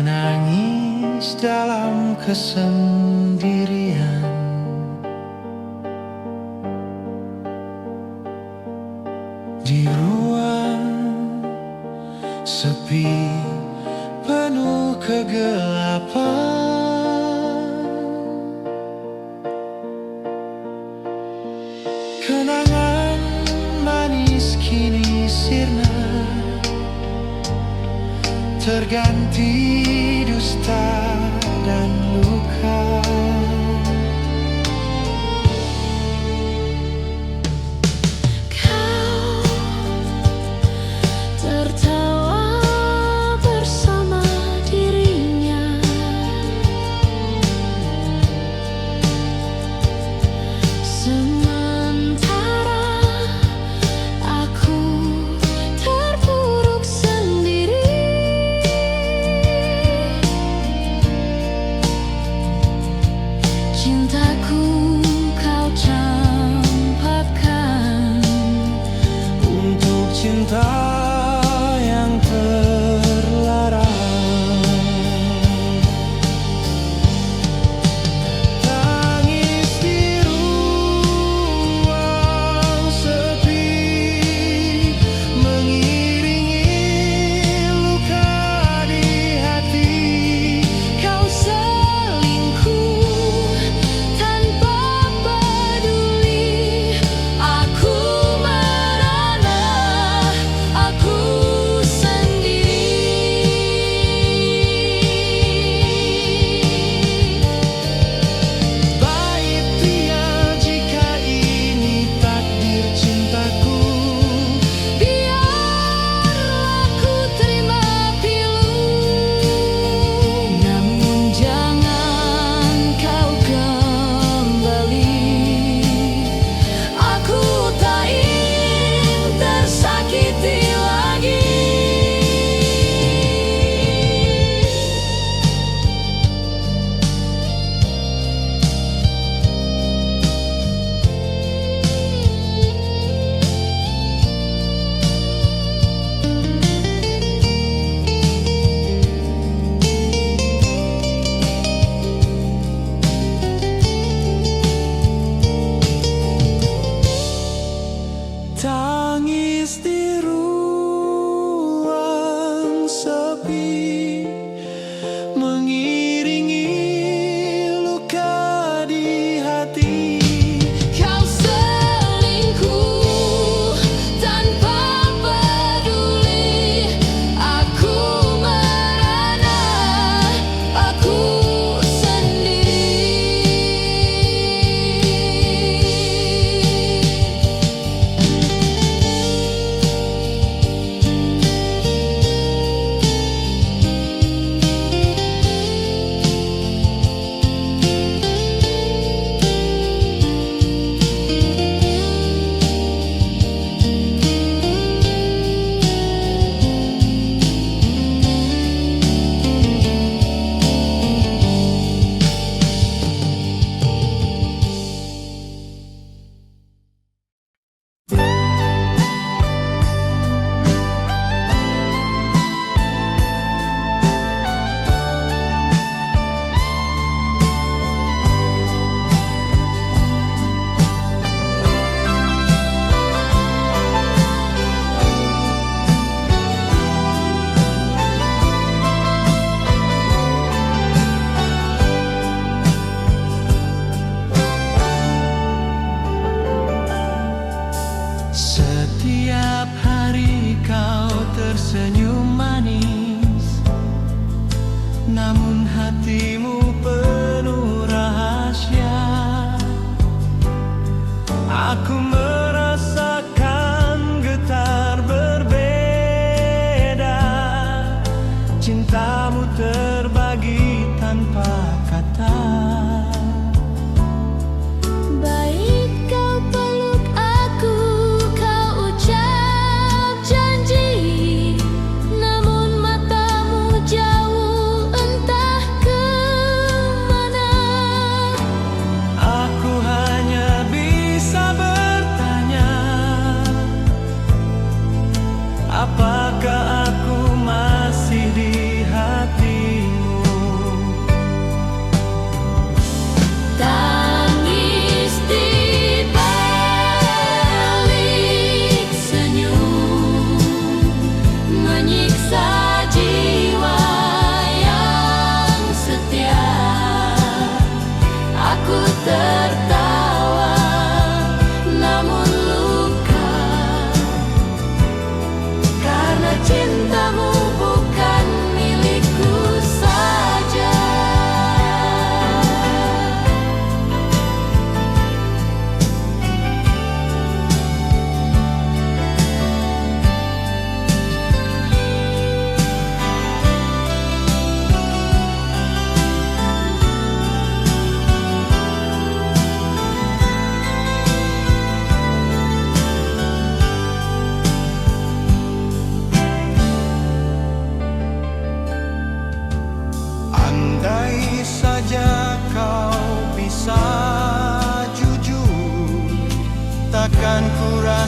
menangis dalam kesendirian. Di ruang sepi penuh kegelapan, kenangan manis kini sirna, terganti dusta dan luka. Kau tertawa bersama dirinya, sementara aku terpuruk sendiri. Cintaku kau campakkan Untuk cinta yang terlarang, tangis di ruang sepi, mengiringi luka di hati. kau selingkuh tanpa peduli. Aku merana, aku sendiri. Baik dia jika ini takdir cintaku. Biarlah ku terima pilu, namun jangan kau kembali. Aku tak ingin tersakiti lagi. Tangis di ruang sepi, mengiringi luka di hati. Kau selingkuh tanpa peduli. Aku merana, aku sendiri. Setiap hari kau tersenyum manis, namun hatimu penuh rahasia. Aku merasakan getar berbeda, cintamu terbagi tanpa kata. Baik kau peluk aku, kau ucap janji, namun matamu jauh entah kemana. Aku hanya bisa bertahan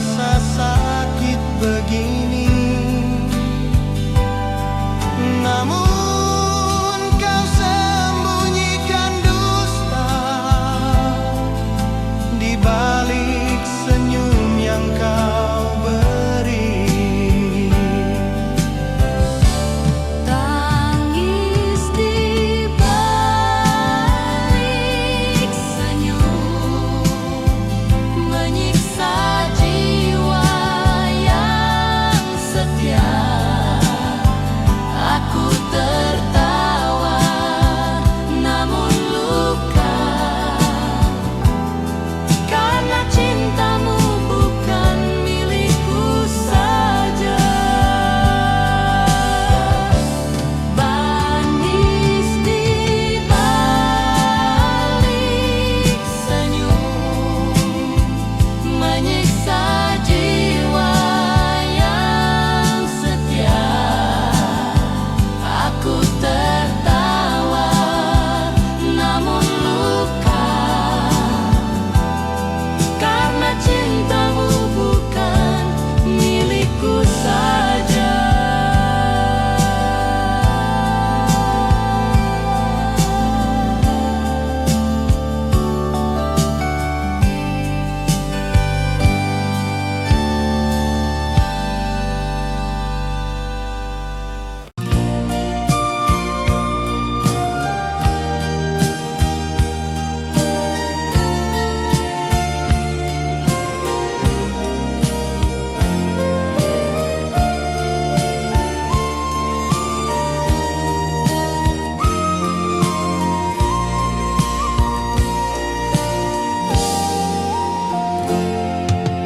rasa sakit begini. Namun kau sembunyikan dusta di balik senyum yang kau beri. Tangis di balik senyum menyiksa jiwa yang setia. Aku tertawa namun luka, karena cintamu bukan milikku saja. Manis di balik senyum menyiksa jiwa yang setia. Aku tertawa namun luka, karena cintamu bukan milikku saja.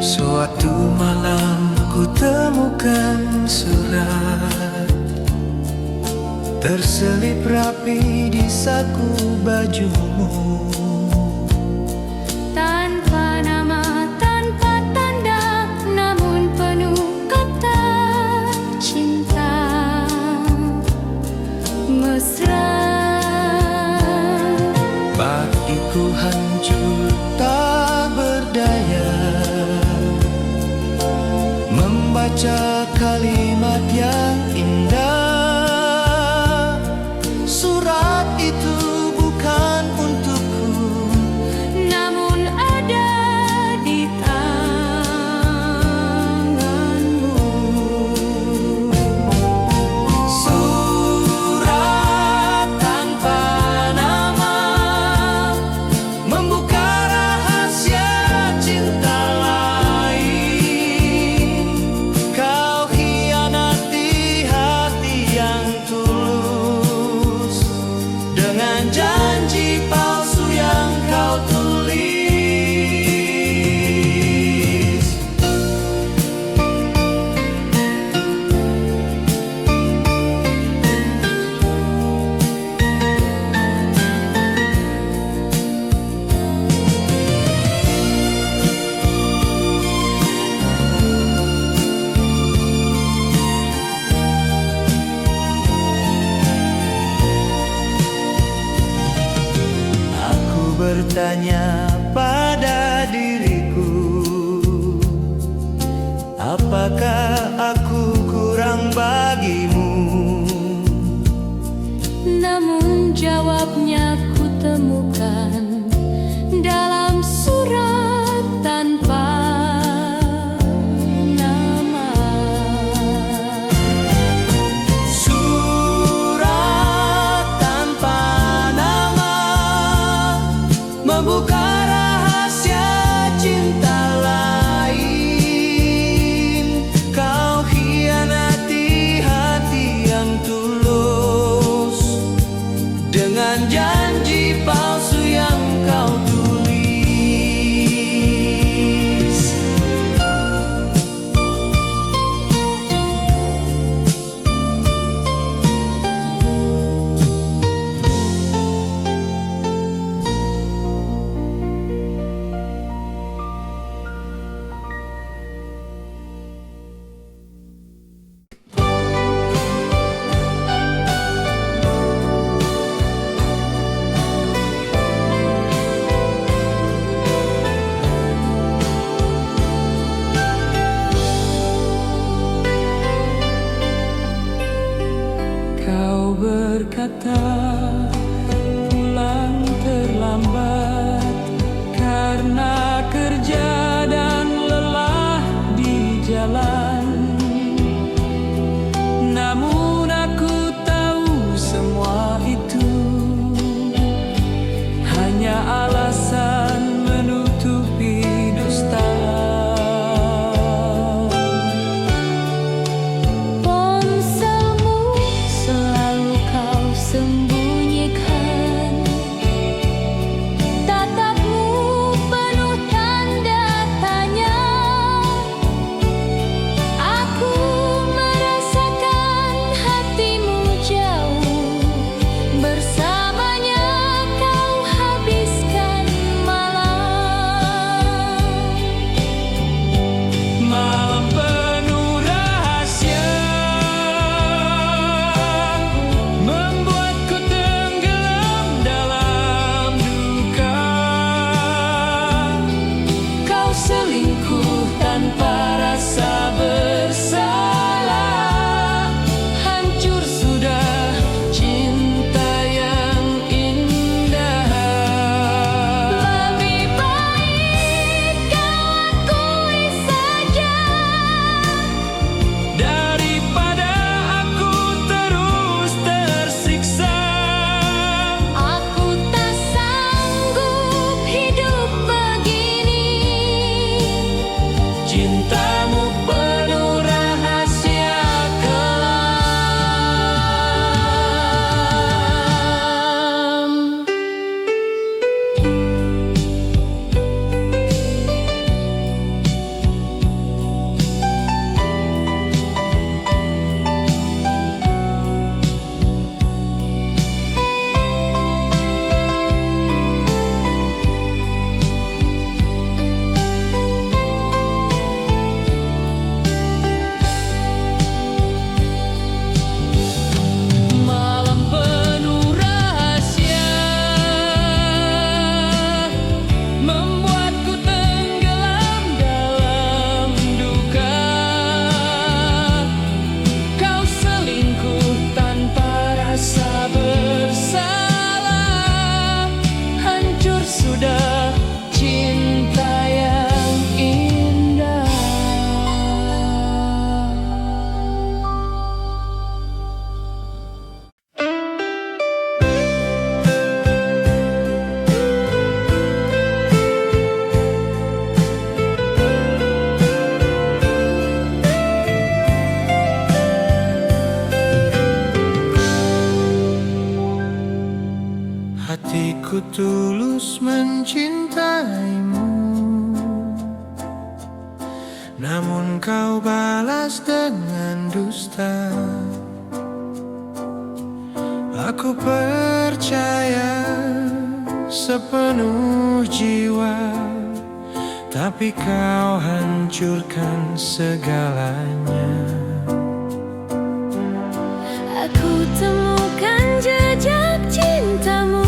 Suatu malam ku temukan surat terselip rapi di saku bajumu. Tanpa nama, tanpa tanda, namun penuh kata cinta mesra. Bagiku hancur tak berdaya membaca kalimat yang indah. Surat itu bukan untukku, Namun ada di tanganmu. surat tanpa nama membuka rahasia cinta lain. Kau hianati hati yang tulus dengan janji palsu yang kau tulis. Aku bertanya pada diriku, apakah aku kurang bagimu? Namun jawabnya ku temukan dalam surat tanpa nama. Surat tanpa nama membuka rahasia cinta lain. Kau hianati hati yang tulus dengan janji palsu yang kau tulis. pulang terlambat karena kerja dan lelah di jalan. Namun aku tahu semua itu hanya alasan menutupi dusta. Ponselmu selalu kau sembunyikan, tatapmu penuh tanda tanya. Aku merasakan hatimu jauh, bersamanya kau habiskan malam. Malam penuh rahasia membuatku tenggelam dalam duka. Kau selingkuh tanpa rasa bersalah, hancur sudah cinta yang indah. Lebih baik kau akui saja, Daripada aku terus tersiksa. aku tak sanggup hidup begini. Cintamu penuh rahasia kelam. Malam penuh rahasia membuatku tenggelam dalam duka. Kau selingkuh tanpa rasa bersalah, hancur sudah cinta yang indah. Hatiku tulus mencintaimu, namun kau balas dengan dusta. Aku percaya sepenuh jiwa, tapi kau hancurkan segalanya. Aku temukan jejak cintamu,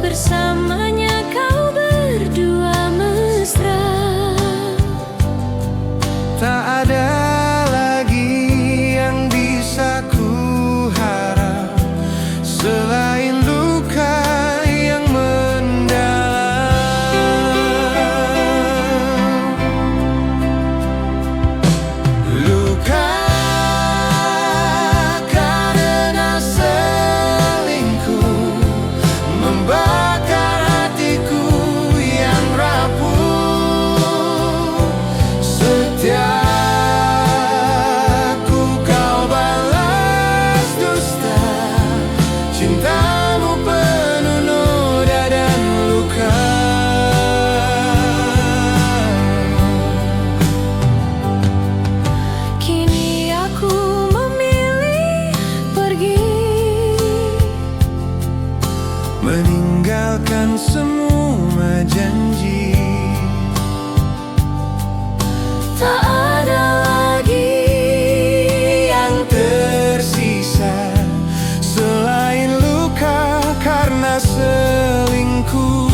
bersamanya kau berdua mesra. Tak ada lagi yang bisa ku harap selain luka yang mendalam. Luka karena selingkuh membakar hatiku yang rapuh. Setiaku kau balas dusta, cintamu penuh noda dan luka. Kini aku memilih pergi, Meninggalkan semua janji. tak ada lagi Yang tersisa selain luka karena selingkuh.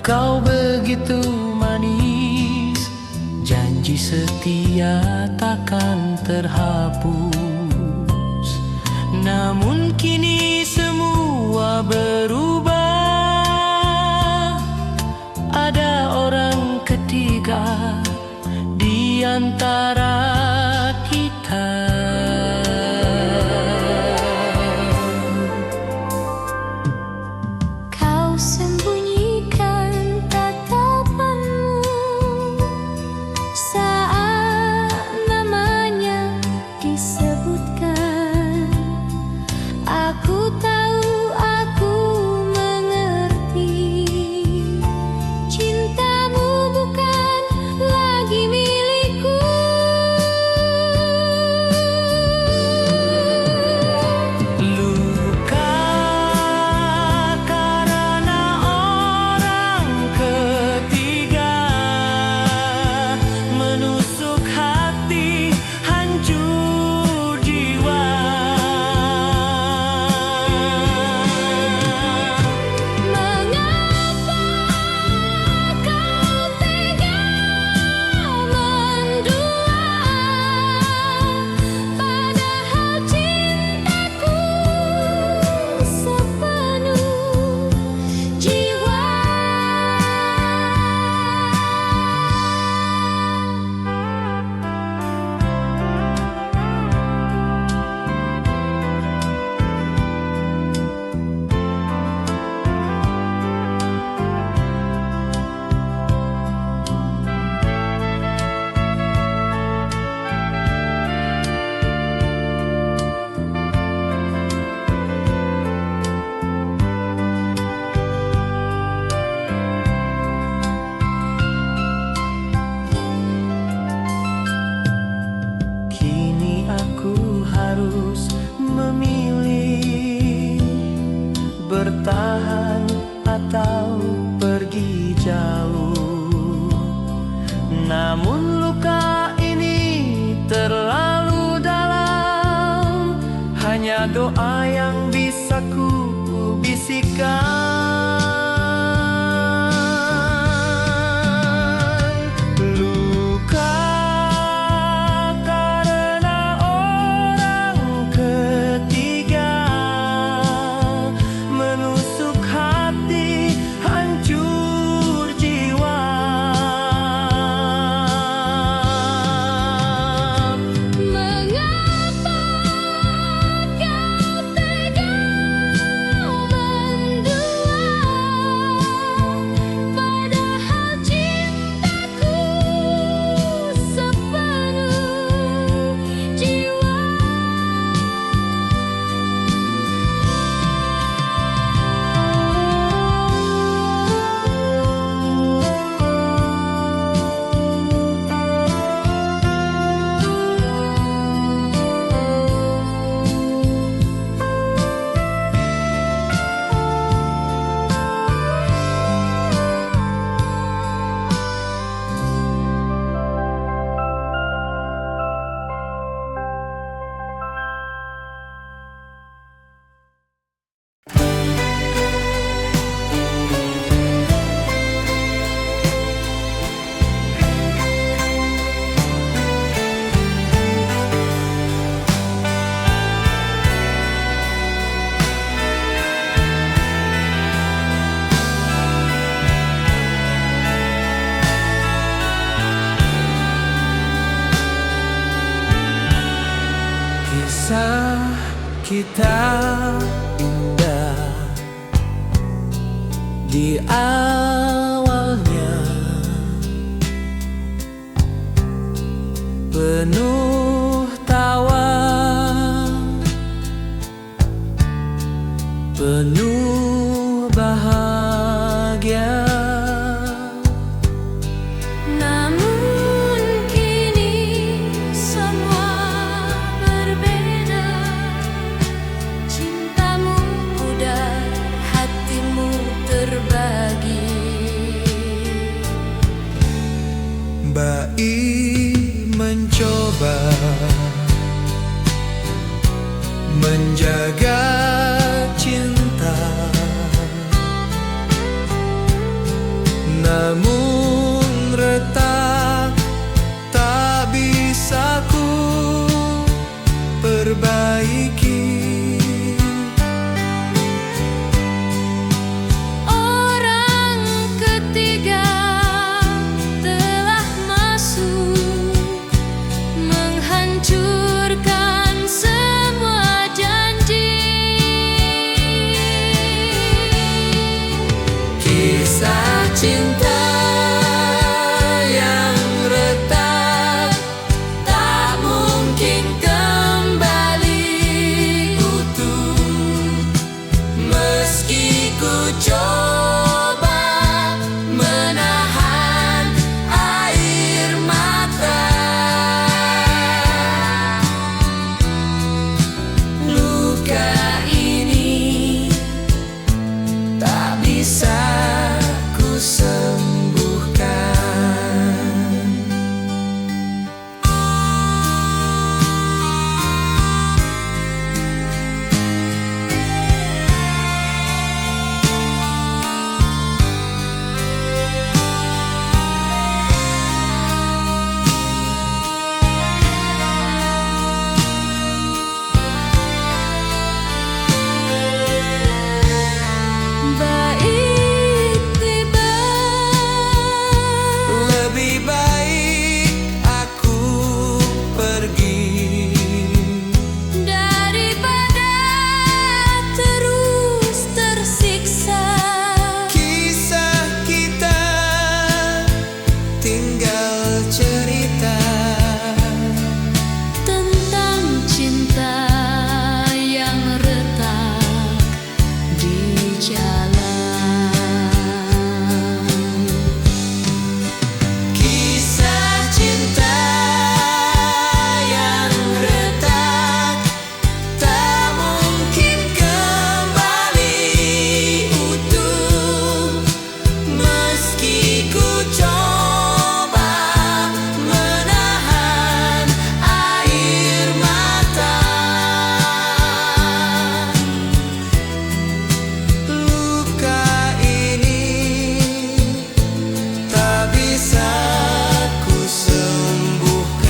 Kau begitu manis, janji setia takkan terhapus. Namun kini semua berubah. Ada orang ketiga di antara kita. Kau sembunyikan tatapanmu saat namanya disebutkan. Aku tahu, aku mengerti. Cintamu bukan lagi milikku. Luka karena orang ketiga menusuk hati, hancur jiwa. Mengapa kau tega mendua, padahal cintaku sepenuh jiwa. Kini aku harus memilih, bertahan atau pergi jauh. Namun luka ini terlalu dalam, hanya doa yang bisa ku bisikkan. Luka karena orang ketiga menusuk hati, hancur jiwa. Mengapa kau tega mendua, padahal cintaku sepenuh jiwa. Kisah kita indah di awalnya, penuh tawa, penuh bahagia. Namun kini semua berbeda. Cintamu pudar, hatimu terbagi. Baik mencoba menjaga cinta cinta yang retak tak mungkin kembali utuh, meski ku coba menahan air mata. Luka ini tak bisa ku sembuhkan. Baik tiba Lebih baik aku pergi daripada terus tersiksa. Kisah kita tinggal cerita Tentang cinta yang retak di jalan. Kisah cinta yang retak tak mungkin kembali utuh, meski ku coba menahan air mata. Luka ini tak bisa ku sembuhkan.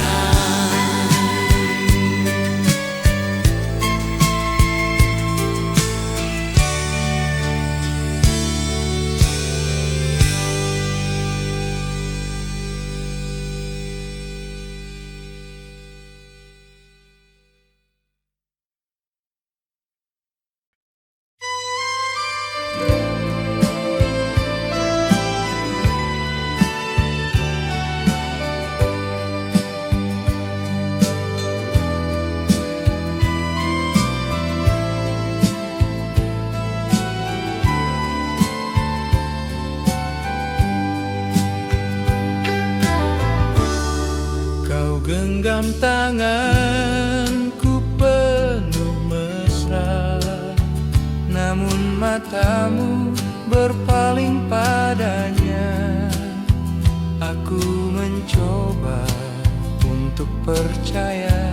Kau genggam tanganku penuh mesra, namun matamu berpaling padanya. Aku mencoba untuk percaya,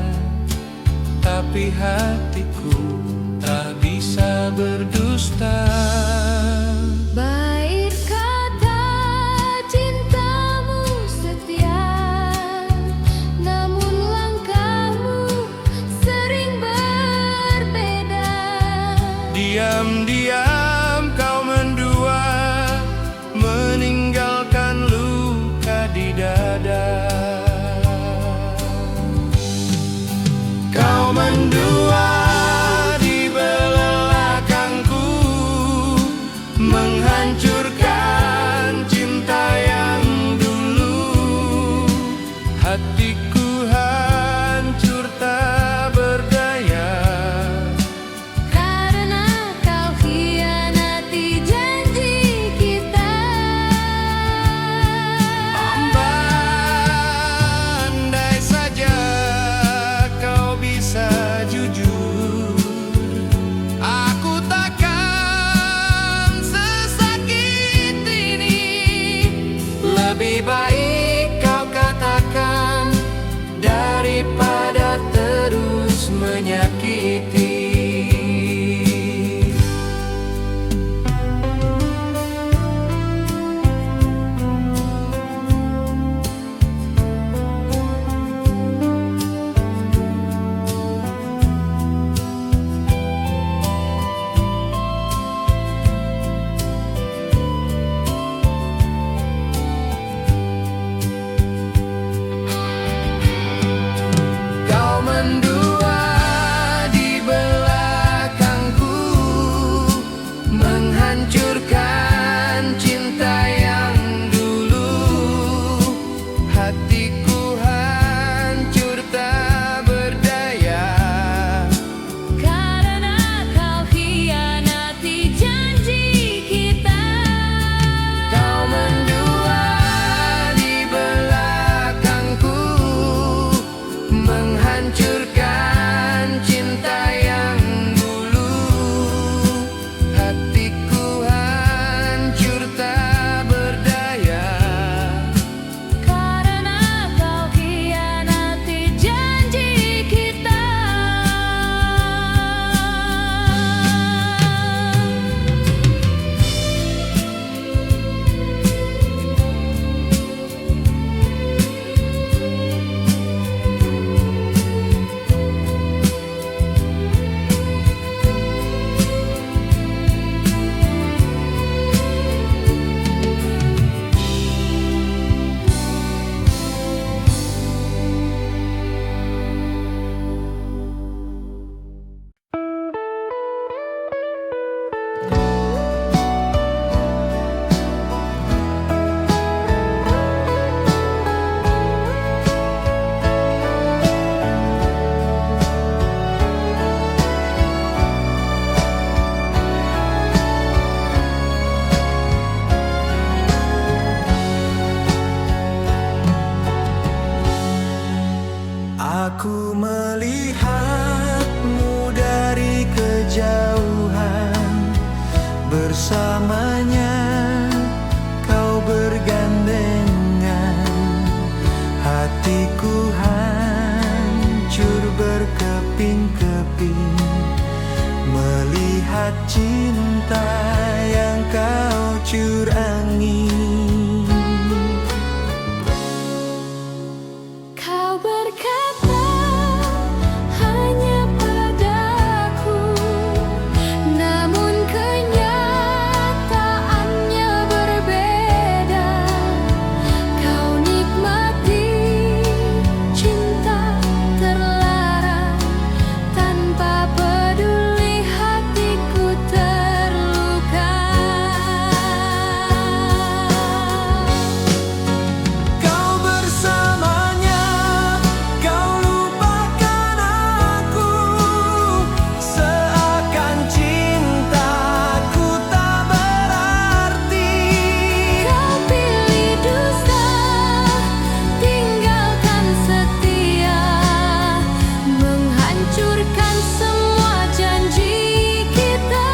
tapi hatiku tak bisa berdusta. Baik kata cintamu setia, namun langkahmu sering berbeda. Diam-diam kau mendua, meninggalkan luka di dada. Kau mendua di belakangku, menghancurkan cinta yang dulu. Hatiku hancur tak berdaya, Karena kau hianati janji kita. andai saja kau bisa jujur, aku takkan sesakit ini. Lebih baik kau katakan daripada terus menyakiti. berkeping-keping melihat cinta yang kau curangi. Kau berkata hanya padaku, namun kenyataannya berbeda. Kau nikmati cinta terlarang tanpa peduli hatiku terluka. Kau bersamanya, kau lupakan aku, seakan cintaku tak berarti. Kau pilih dusta, tinggalkan setia, menghancurkan semua janji kita.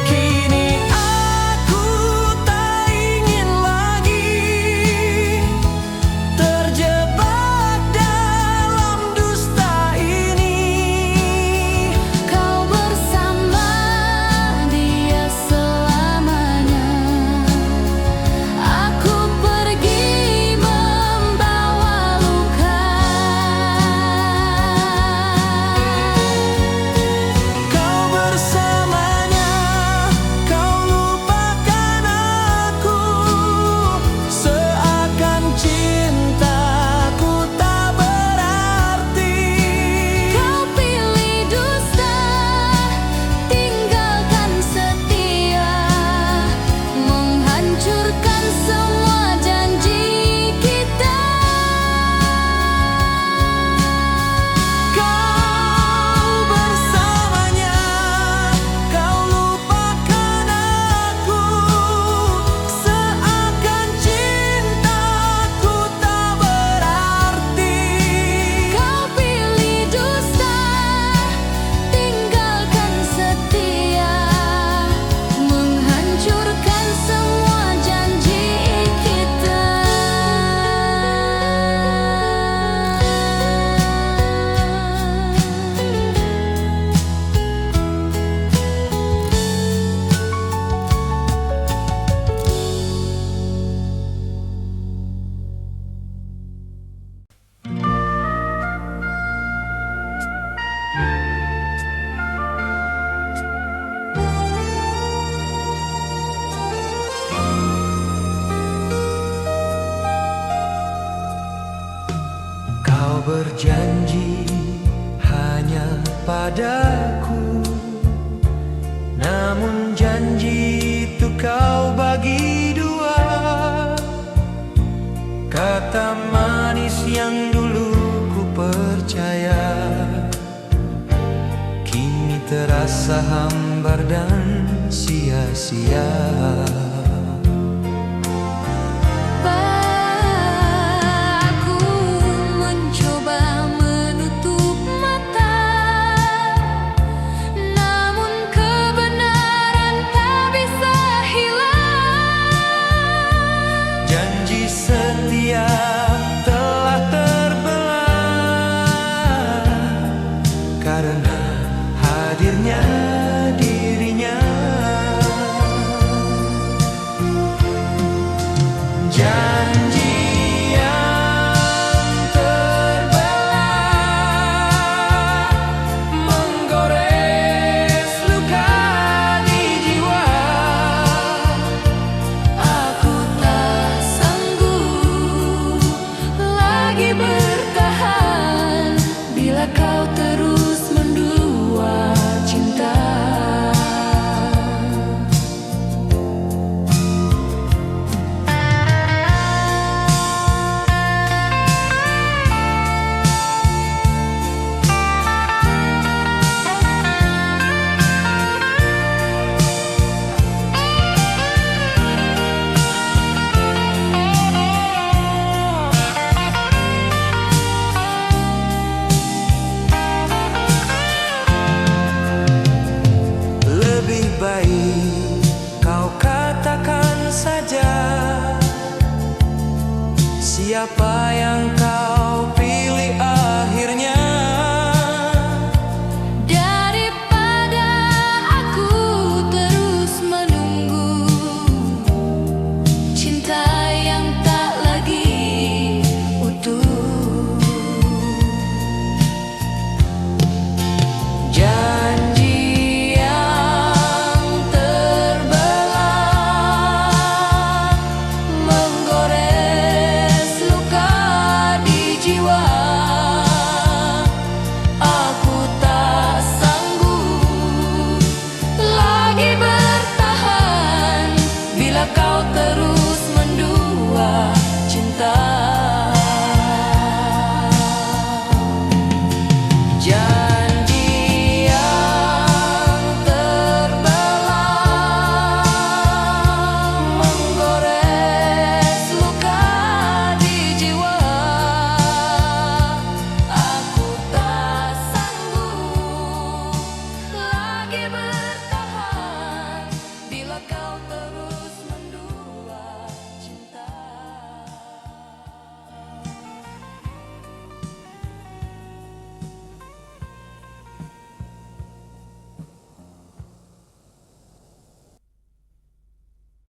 Kini aku tak ingin lagi terjebak dalam dusta ini. Kau bersama dia selamanya, aku pergi membawa luka. Kau bersamanya, kau lupakan aku, seakan cintaku tak berarti. Kau pilih dusta, tinggalkan setia, menghancurkan semua janji kita. Kau bersamanya, kau lupakan aku, seakan cintaku tak berarti. Kau pilih dusta, tinggalkan setia, menghancurkan semua janji kita. Kau berjanji hanya padaku, namun janji itu kau bagi dua. Kata manis yang dulu ku percaya, kini terasa hambar dan sia-sia. Aku mencoba menutup mata, namun kebenaran tak bisa hilang. Janji setia telah terbelah karena hadirnya dirinya. siapa yang kau pilih akhirnya? Daripada aku terus menunggu cinta yang tak lagi utuh. Janji yang terbelah menggores luka di jiwa. Aku tak sanggup lagi bertahan bila kau terus mendua cinta.